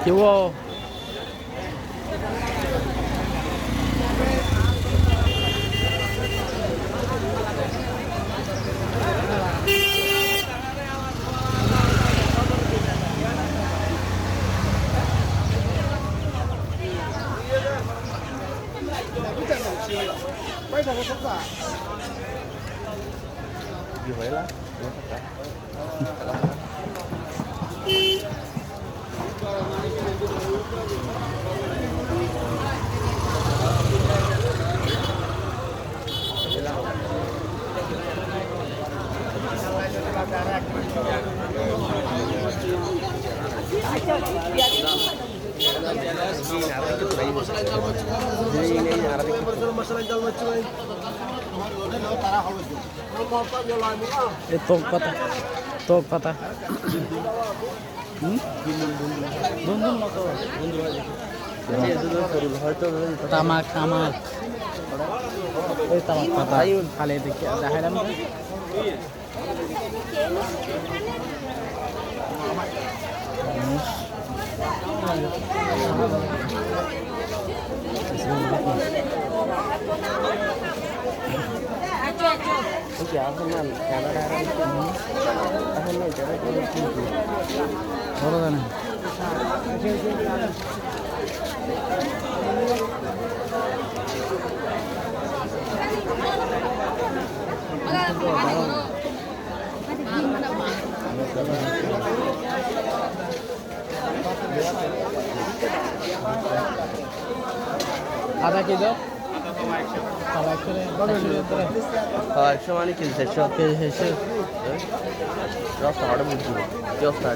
Chivo. Gì vậy lá? Top kata. Top kata. Bundun mako. Tamak tamak. Ei tamak kata. Kale dekhi dekhailam na. বড় জানেন আধা KG একশো মানে KG 400 রাস্তা হাটে বুঝছি কি অবস্থা